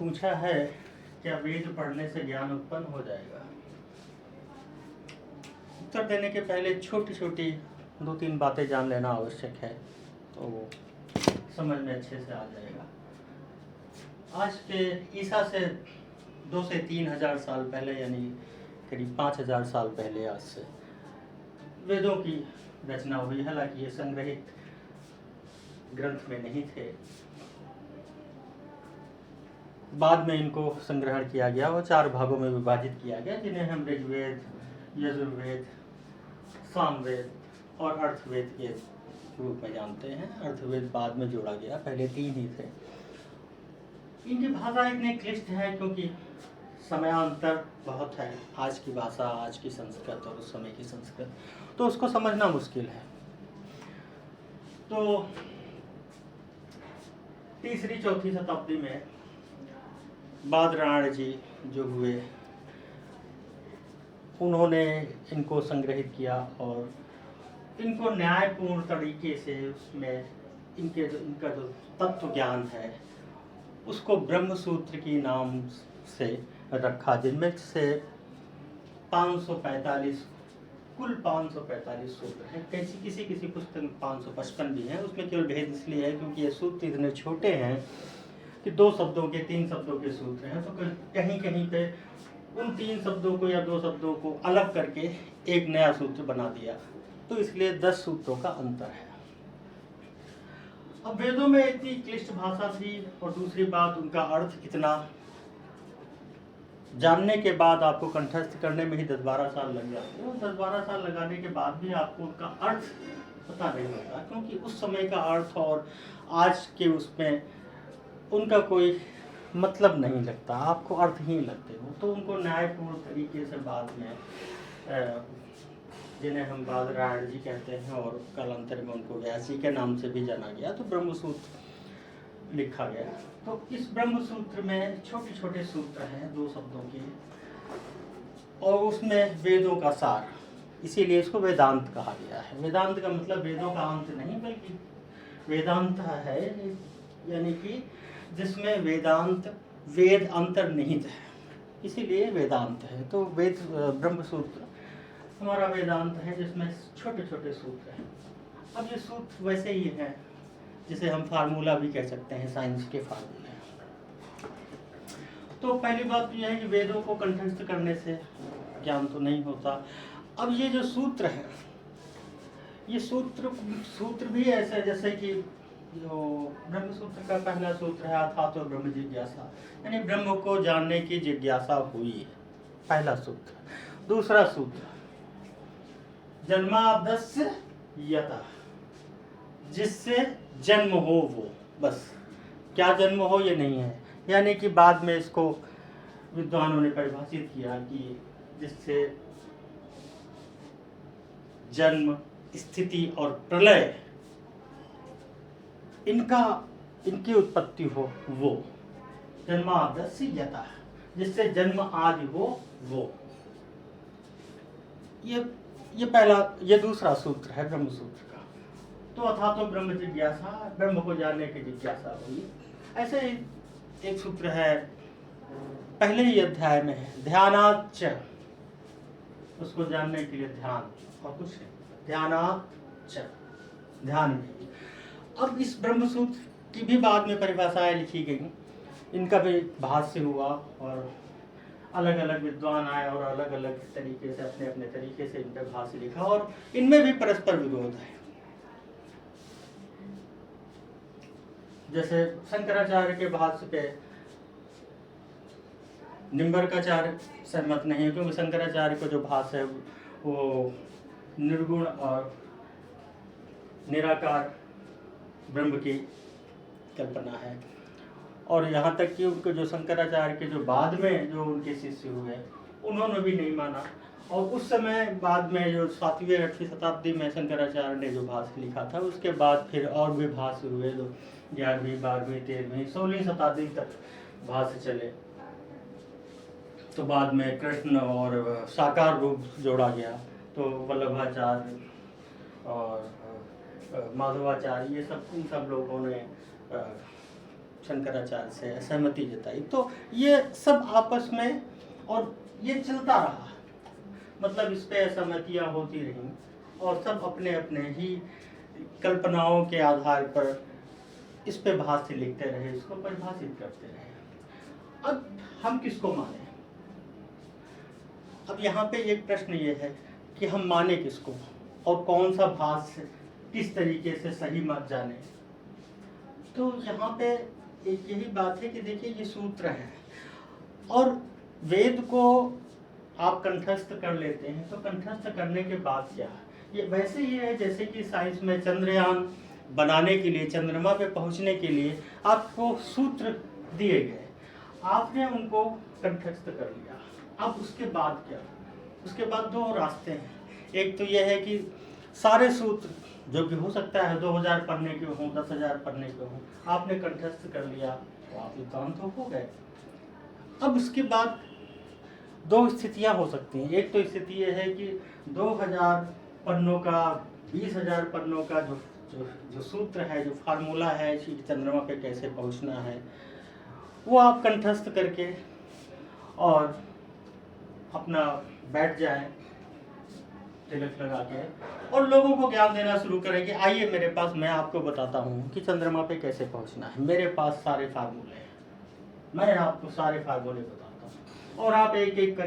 पूछा है क्या वेद पढ़ने से ज्ञान उत्पन्न हो जाएगा। उत्तर देने के पहले छोटी छोटी 2-3 बातें जान लेना आवश्यक है, तो वो समझ में अच्छे से आ जाएगा। आज के ईसा से 2 से 3 हजार साल पहले, यानी करीब 5,000 साल पहले आज से वेदों की रचना हुई। हालांकि ये संग्रहित ग्रंथ में नहीं थे, बाद में इनको संग्रहण किया गया और 4 भागों में विभाजित किया गया, जिन्हें हम ऋग्वेद, यजुर्वेद, सामवेद और अर्थवेद के रूप में जानते हैं। अर्थवेद बाद में जोड़ा गया, पहले 3 ही थे। इनकी भाषा इतनी क्लिष्ट है क्योंकि समयांतर बहुत है। आज की भाषा, आज की संस्कृत और उस समय की संस्कृत, तो उसको समझना मुश्किल है। तो 3री-4थी शताब्दी में बादरायण जी जो हुए, उन्होंने इनको संग्रहित किया और इनको न्यायपूर्ण तरीके से उसमें इनका जो तत्व ज्ञान है उसको ब्रह्म सूत्र की नाम से रखा, जिनमें से 545 कुल 545 सूत्र हैं। किसी किसी पुस्तक में 555 भी हैं। उसमें केवल भेद इसलिए है क्योंकि ये सूत्र इतने छोटे हैं कि 2 शब्दों के 3 शब्दों के सूत्र हैं, तो कहीं कहीं पे उन 3 शब्दों को या 2 शब्दों को अलग करके एक नया सूत्र बना दिया, तो इसलिए 10 सूत्रों का अंतर है। अब वेदों में इतनी क्लिष्ट भाषा थी और दूसरी बात उनका अर्थ इतना जानने के बाद आपको कंठस्थ करने में ही 10-12 साल लग जाते हैं। 10-12 साल लगाने के बाद भी आपको उनका अर्थ पता नहीं होता, क्योंकि उस समय का अर्थ और आज के उसमें उनका कोई मतलब नहीं लगता, आपको अर्थ ही लगते हो। तो उनको न्यायपूर्ण तरीके से बाद में, जिन्हें हम बादरायण जी कहते हैं और कालांतर में उनको व्यास जी के नाम से भी जाना गया, तो ब्रह्मसूत्र लिखा गया। तो इस ब्रह्मसूत्र में छोटे छोटे सूत्र हैं 2 शब्दों के, और उसमें वेदों का सार, इसीलिए इसको वेदांत कहा गया है। वेदांत का मतलब वेदों का अंत नहीं, बल्कि वेदांत है यानी कि जिसमें वेद अंतर्निहित है, इसीलिए वेदांत है। तो ब्रह्मसूत्र हमारा वेदांत है, जिसमें छोटे छोटे सूत्र हैं। अब ये सूत्र वैसे ही हैं जिसे हम फार्मूला भी कह सकते हैं, साइंस के फार्मूले। तो पहली बात यह है कि वेदों को कंठस्थ करने से ज्ञान तो नहीं होता। अब ये जो सूत्र है, ये सूत्र भी ऐसे, जैसे कि जो ब्रह्म सूत्र का पहला सूत्र है अथातो ब्रह्म जिज्ञासा, यानी ब्रह्म को जानने की जिज्ञासा हुई है, पहला सूत्र। दूसरा सूत्र जन्माद्यस्य यतः, जिससे जन्म हो वो, बस क्या जन्म हो ये नहीं है, यानी कि बाद में इसको विद्वानों ने परिभाषित किया कि जिससे जन्म, स्थिति और प्रलय इनकी उत्पत्ति हो, वो जन्माद्यस्य यतः, जिससे जन्म आदि हो वो। ये दूसरा सूत्र है ब्रह्म सूत्र का। तो अथातो ब्रह्म जिज्ञासा, ब्रह्म को जानने की जिज्ञासा हुई। ऐसे ही एक सूत्र है, पहले ही अध्याय में है, ध्यानाच्च, उसको जानने के लिए ध्यान और कुछ नहीं, ध्यानाच्च, ध्यान में। अब इस ब्रह्म सूत्र की भी बाद में परिभाषाएं लिखी गई, इनका भी भाष्य हुआ और अलग अलग विद्वान आए और अलग अलग तरीके से अपने अपने तरीके से इन पर भाष्य लिखा, और इनमें भी परस्पर विरोध है। जैसे शंकराचार्य के भाष्य पे निम्बर्काचार्य सहमत नहीं है, क्योंकि शंकराचार्य को जो भाष्य है वो निर्गुण और निराकार ब्रह्म की कल्पना है। और यहाँ तक कि उनको जो शंकराचार्य के जो बाद में जो उनके शिष्य हुए, उन्होंने भी नहीं माना। और उस समय बाद में जो 7वीं-8वीं शताब्दी में शंकराचार्य ने जो भाष्य लिखा था, उसके बाद फिर और भी भाष्य हुए, जो 11वीं, 12वीं, 13वीं, 16वीं शताब्दी तक भाष्य चले। तो बाद में कृष्ण और साकार रूप जोड़ा गया, तो वल्लभाचार्य और माधवाचार्य, ये सब इन सब लोगों ने शंकराचार्य से असहमति जताई। तो ये सब आपस में और ये चलता रहा, मतलब इस पे असहमतियाँ होती रहीं और सब अपने अपने ही कल्पनाओं के आधार पर इस पे भाष्य लिखते रहे, इसको परिभाषित करते रहे। अब हम किसको माने? अब यहाँ पे एक प्रश्न ये है कि हम माने किसको और कौन सा भाष्य किस तरीके से सही मत जाने। तो यहाँ पे एक यही बात है कि देखिए ये सूत्र है और वेद को आप कंठस्थ कर लेते हैं, तो कंठस्थ करने के बाद क्या है? ये वैसे ही है जैसे कि साइंस में चंद्रयान बनाने के लिए, चंद्रमा पे पहुंचने के लिए आपको सूत्र दिए गए, आपने उनको कंठस्थ कर लिया। अब उसके बाद क्या? उसके बाद दो रास्ते हैं। एक तो यह है कि सारे सूत्र जो कि हो सकता है 2000 पढ़ने के हों, 10,000 पढ़ने के हों, आपने कंठस्थ कर लिया तो आप विद्वान तो हो गए। अब उसके बाद दो स्थितियां हो सकती हैं। एक तो स्थिति यह है कि 2000 पन्नों का, 20,000 पन्नों का जो सूत्र है, जो फार्मूला है कि चंद्रमा पे कैसे पहुंचना है, वो आप कंठस्थ करके और अपना बैठ जाएं तिलक लगा के और लोगों को ज्ञान देना शुरू करें कि आइए मेरे पास, मैं आपको बताता हूँ कि चंद्रमा पे कैसे पहुँचना है, मेरे पास सारे फार्मूले हैं, मैं आपको सारे फार्मूले बताता हूँ और आप एक एक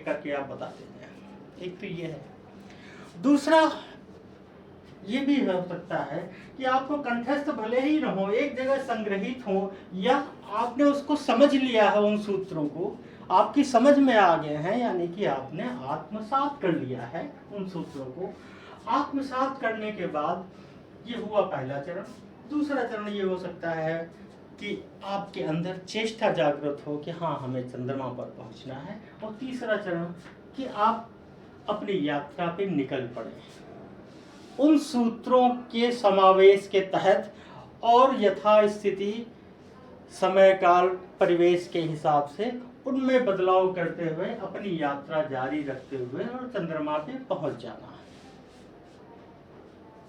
करके आप बताते जाएं। एक तो ये है। दूसरा ये भी हो सकता है कि आपको कंठस्थ भले ही न हो, एक जगह संग्रहित हो, या आपने उसको समझ लिया है, उन सूत्रों को आपकी समझ में आ गए हैं, यानी कि आपने आत्मसात कर लिया है उन सूत्रों को। आत्मसात करने के बाद ये हुआ पहला चरण। दूसरा चरण ये हो सकता है कि आपके अंदर चेष्टा जागृत हो कि हाँ हमें चंद्रमा पर पहुंचना है। और तीसरा चरण कि आप अपनी यात्रा पे निकल पड़े उन सूत्रों के समावेश के तहत और यथास्थिति समय काल परिवेश के हिसाब से उनमें बदलाव करते हुए अपनी यात्रा जारी रखते हुए और चंद्रमा पे पहुंच जाना है।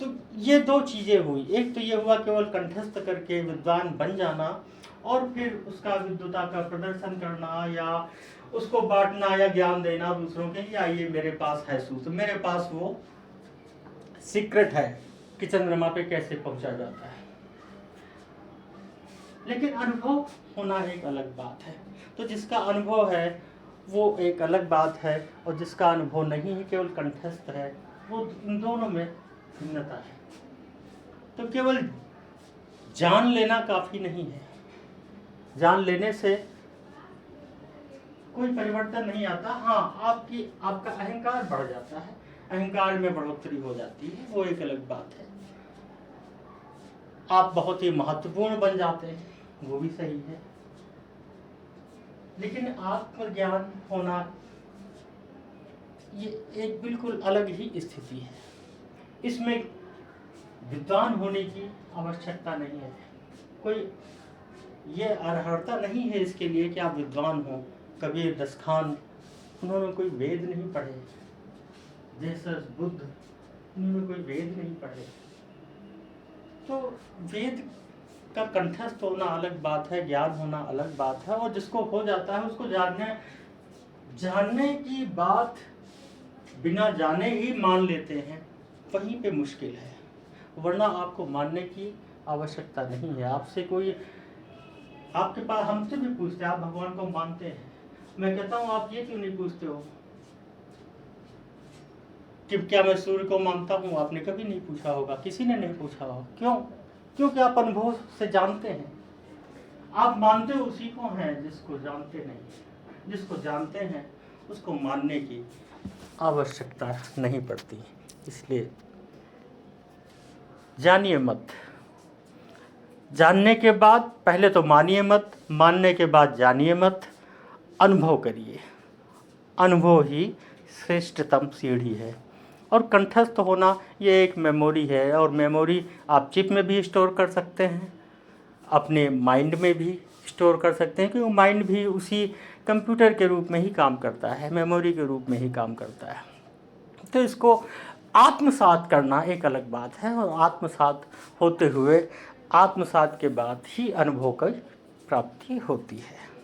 तो ये दो चीजें हुई। एक तो ये हुआ केवल कंठस्थ करके विद्वान बन जाना और फिर उसका विद्वता का प्रदर्शन करना या उसको बांटना या ज्ञान देना दूसरों के, आइए मेरे पास है सूत्र, मेरे पास वो सीक्रेट है कि चंद्रमा पे कैसे पहुंचा जाता है। लेकिन अनुभव होना एक अलग बात है। तो जिसका अनुभव है वो एक अलग बात है और जिसका अनुभव नहीं है, केवल कंठस्थ है, वो इन दोनों में भिन्नता है। तो केवल जान लेना काफी नहीं है। जान लेने से कोई परिवर्तन नहीं आता। हाँ, आपका अहंकार बढ़ जाता है, अहंकार में बढ़ोतरी हो जाती है, वो एक अलग बात है। आप बहुत ही महत्वपूर्ण बन जाते हैं, वो भी सही है। लेकिन आत्मज्ञान होना ये एक बिल्कुल अलग ही स्थिति है। इसमें विद्वान होने की आवश्यकता नहीं है। कोई ये अर्हता नहीं है इसके लिए कि आप विद्वान हो। कबीर, दसखान, उन्होंने कोई वेद नहीं पढ़े। जैसस, बुद्ध, उन्होंने कोई वेद नहीं पढ़े। तो वेद का कंठस्थ होना अलग बात है, ज्ञान होना अलग बात है। और जिसको हो जाता है उसको जानने की बात बिना जाने ही मान लेते हैं, वहीं पे मुश्किल है। वरना आपको मानने की आवश्यकता नहीं है। आपसे कोई, आपके पास, हमसे भी पूछते हैं आप भगवान को मानते हैं, मैं कहता हूँ आप ये क्यों नहीं पूछते हो कि क्या मैं सूर्य को मानता हूँ? आपने कभी नहीं पूछा होगा, किसी ने नहीं पूछा होगा। क्यों? क्योंकि आप अनुभव से जानते हैं। आप मानते उसी को हैं जिसको जानते नहीं। जिसको जानते हैं उसको मानने की आवश्यकता नहीं पड़ती। इसलिए जानिए मत। जानने के बाद पहले तो मानिए मत, मानने के बाद जानिए मत, अनुभव करिए। अनुभव ही श्रेष्ठतम सीढ़ी है। और कंठस्थ होना ये एक मेमोरी है, और मेमोरी आप चिप में भी स्टोर कर सकते हैं, अपने माइंड में भी स्टोर कर सकते हैं, क्योंकि माइंड भी उसी कंप्यूटर के रूप में ही काम करता है, मेमोरी के रूप में ही काम करता है। तो इसको आत्मसात करना एक अलग बात है, और आत्मसात होते हुए आत्मसात के बाद ही अनुभव की प्राप्ति होती है।